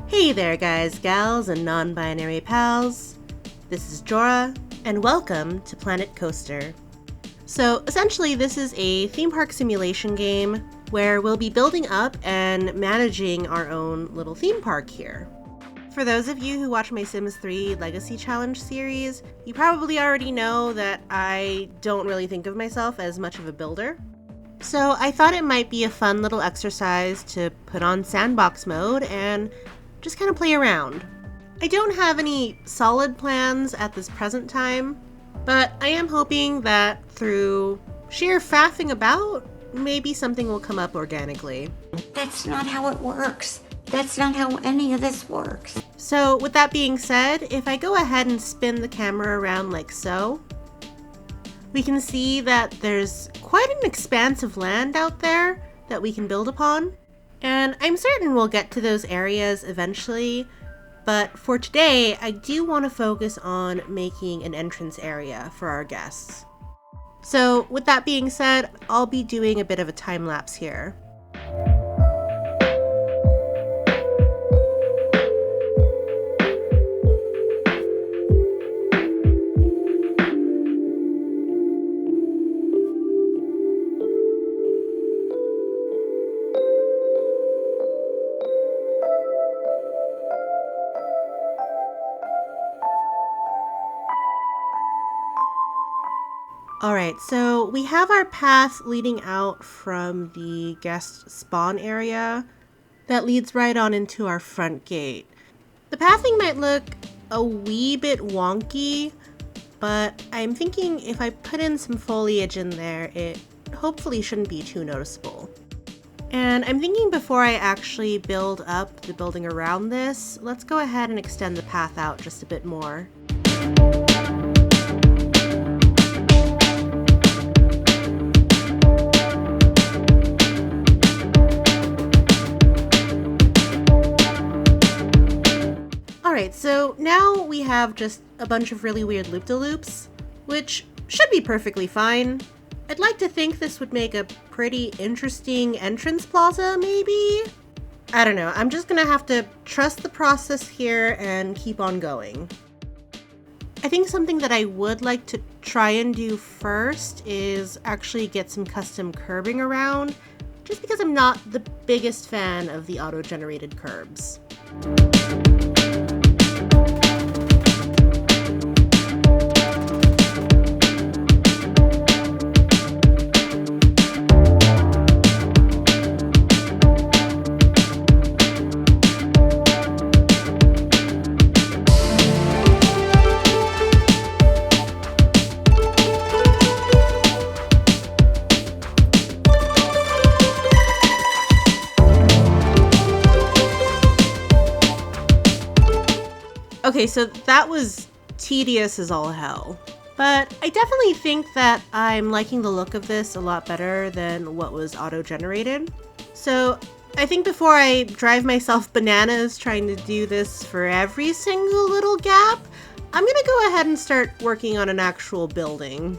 Hey there guys, gals, and non-binary pals. This is Jorah, and welcome to Planet Coaster. So essentially this is a theme park simulation game where we'll be building up and managing our own little theme park here. For those of you who watch my Sims 3 Legacy Challenge series, you probably already know that I don't really think of myself as much of a builder. So I thought it might be a fun little exercise to put on sandbox mode and just kind of play around. I don't have any solid plans at this present time, but I am hoping that through sheer faffing about, maybe something will come up organically. That's not how it works. That's not how any of this works. So with that being said, if I go ahead and spin the camera around like so, we can see that there's quite an expanse of land out there that we can build upon. And I'm certain we'll get to those areas eventually, but for today, I do want to focus on making an entrance area for our guests. So with that being said, I'll be doing a bit of a time lapse here. Alright, so we have our path leading out from the guest spawn area that leads right on into our front gate. The pathing might look a wee bit wonky, but I'm thinking if I put in some foliage in there, it hopefully shouldn't be too noticeable. And I'm thinking before I actually build up the building around this, let's go ahead and extend the path out just a bit more. Alright, so now we have just a bunch of really weird loop-de-loops, which should be perfectly fine. I'd like to think this would make a pretty interesting entrance plaza, maybe? I don't know, I'm just gonna have to trust the process here and keep on going. I think something that I would like to try and do first is actually get some custom curbing around, just because I'm not the biggest fan of the auto-generated curbs. Okay, so that was tedious as all hell, but I definitely think that I'm liking the look of this a lot better than what was auto-generated. So I think before I drive myself bananas trying to do this for every single little gap, I'm gonna go ahead and start working on an actual building.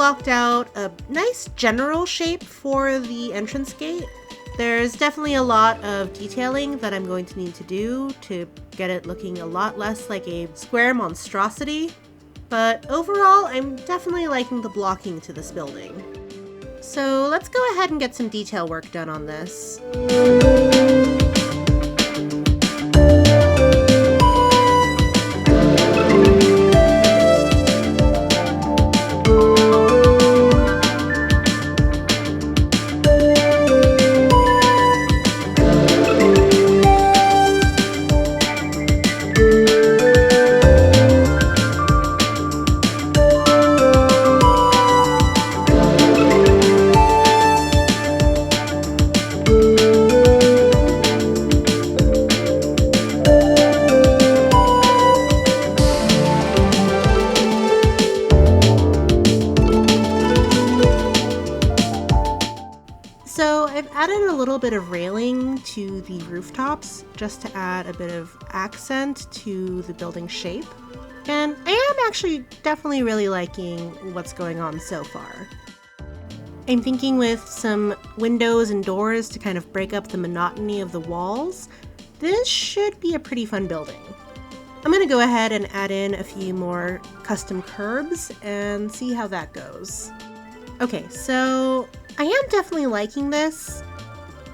blocked out a nice general shape for the entrance gate. There's definitely a lot of detailing that I'm going to need to do to get it looking a lot less like a square monstrosity, but overall I'm definitely liking the blocking to this building. So let's go ahead and get some detail work done on this. So I've added a little bit of railing to the rooftops just to add a bit of accent to the building shape. And I am actually definitely really liking what's going on so far. I'm thinking with some windows and doors to kind of break up the monotony of the walls, this should be a pretty fun building. I'm going to go ahead and add in a few more custom curbs and see how that goes. Okay, so I am definitely liking this.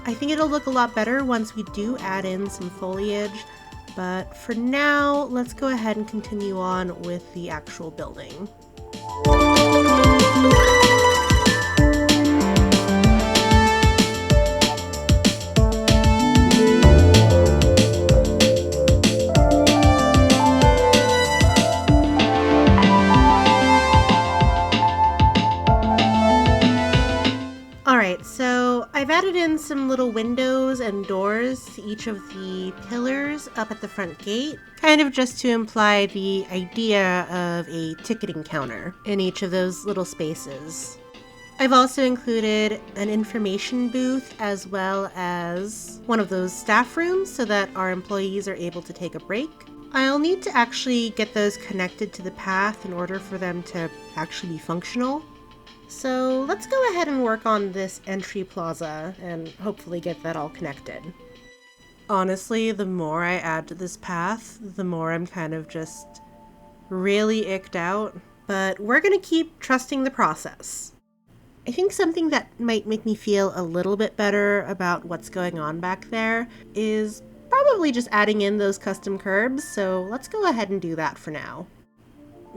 I think it'll look a lot better once we do add in some foliage, but for now, let's go ahead and continue on with the actual building. Alright, so I've added in some little windows and doors to each of the pillars up at the front gate, kind of just to imply the idea of a ticketing counter in each of those little spaces. I've also included an information booth as well as one of those staff rooms so that our employees are able to take a break. I'll need to actually get those connected to the path in order for them to actually be functional. So let's go ahead and work on this entry plaza and hopefully get that all connected. Honestly, the more I add to this path, the more I'm kind of just really icked out, but we're gonna keep trusting the process. I think something that might make me feel a little bit better about what's going on back there is probably just adding in those custom curbs, so let's go ahead and do that for now.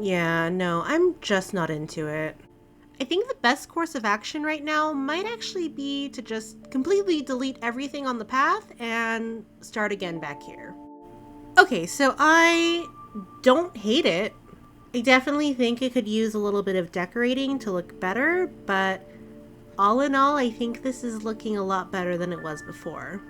Yeah, no, I'm just not into it. I think the best course of action right now might actually be to just completely delete everything on the path and start again back here. Okay, so I don't hate it. I definitely think it could use a little bit of decorating to look better, but all in all, I think this is looking a lot better than it was before.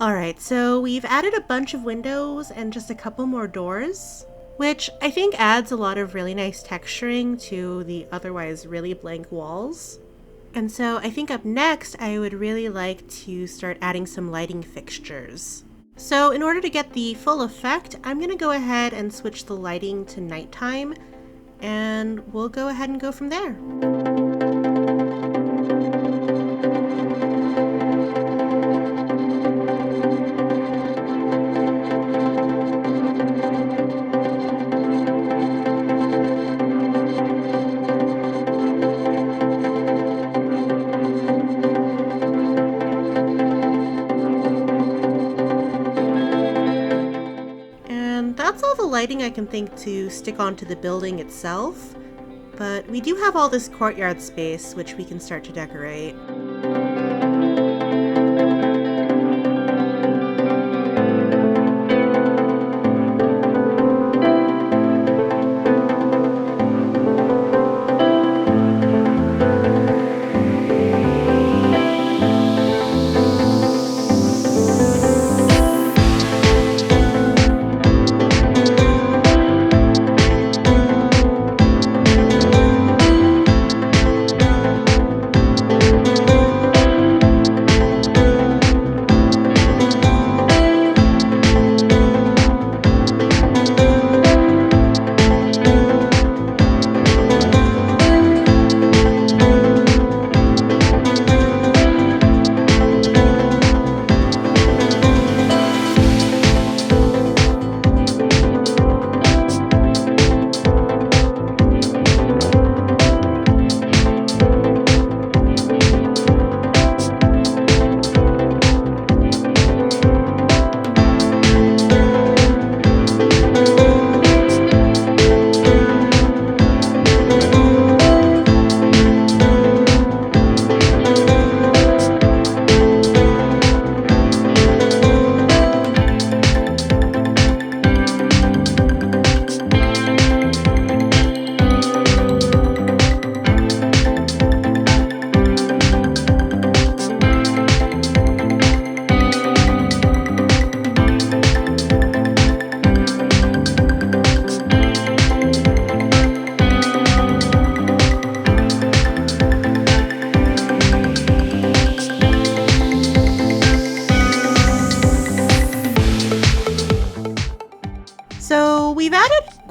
Alright, so we've added a bunch of windows and just a couple more doors, which I think adds a lot of really nice texturing to the otherwise really blank walls. And so I think up next, I would really like to start adding some lighting fixtures. So in order to get the full effect, I'm going to go ahead and switch the lighting to nighttime, and we'll go ahead and go from there. That's all the lighting I can think to stick onto the building itself, but we do have all this courtyard space which we can start to decorate.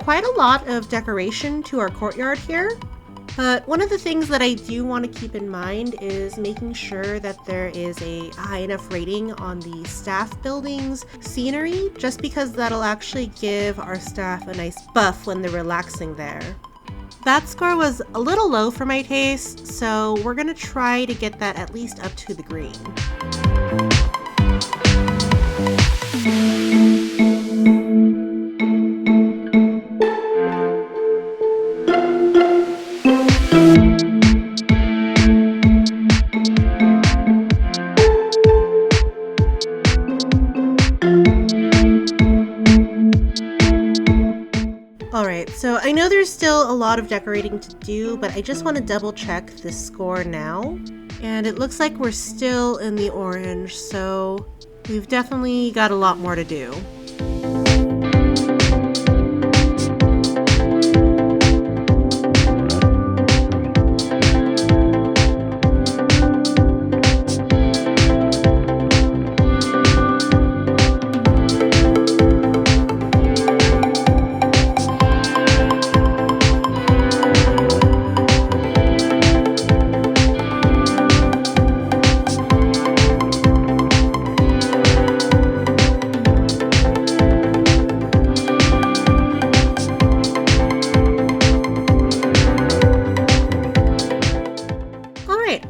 quite a lot of decoration to our courtyard here. But one of the things that I do want to keep in mind is making sure that there is a high enough rating on the staff building's scenery, just because that'll actually give our staff a nice buff when they're relaxing there. That score was a little low for my taste, so we're going to try to get that at least up to the green. Alright, so I know there's still a lot of decorating to do, but I just want to double check this score now. And it looks like we're still in the orange, so we've definitely got a lot more to do.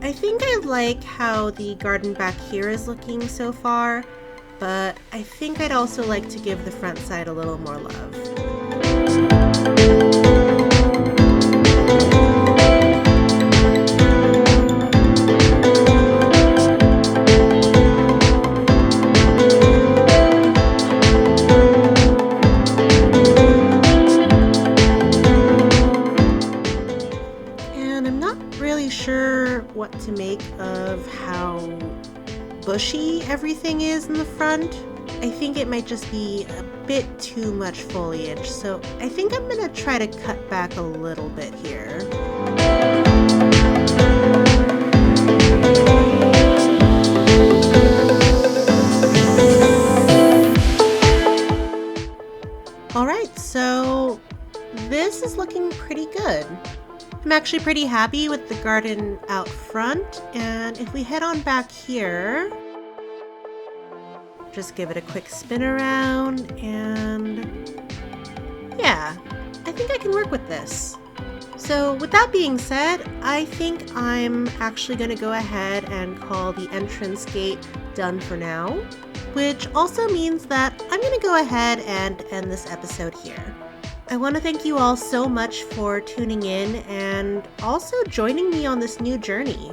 I think I like how the garden back here is looking so far, but I think I'd also like to give the front side a little more love. Sure what to make of how bushy everything is in the front. I think it might just be a bit too much foliage, so I think I'm gonna try to cut back a little bit here. Alright, so this is looking pretty good. I'm actually pretty happy with the garden out front, and if we head on back here, just give it a quick spin around, and yeah, I think I can work with this. So with that being said, I think I'm actually going to go ahead and call the entrance gate done for now, which also means that I'm going to go ahead and end this episode here. I want to thank you all so much for tuning in and also joining me on this new journey.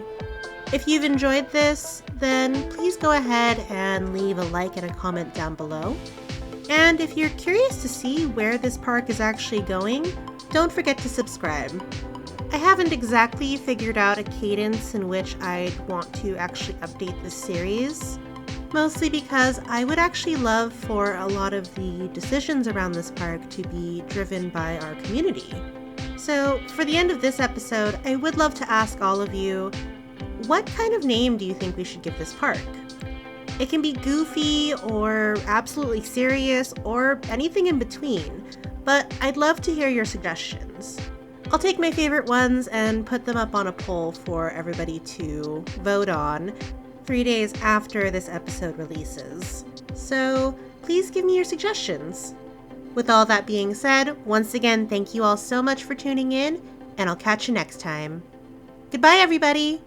If you've enjoyed this, then please go ahead and leave a like and a comment down below. And if you're curious to see where this park is actually going, don't forget to subscribe. I haven't exactly figured out a cadence in which I'd want to actually update this series. Mostly because I would actually love for a lot of the decisions around this park to be driven by our community. So for the end of this episode, I would love to ask all of you, what kind of name do you think we should give this park? It can be goofy or absolutely serious or anything in between, but I'd love to hear your suggestions. I'll take my favorite ones and put them up on a poll for everybody to vote on 3 days after this episode releases. So please give me your suggestions. With all that being said, once again, thank you all so much for tuning in, and I'll catch you next time. Goodbye, everybody!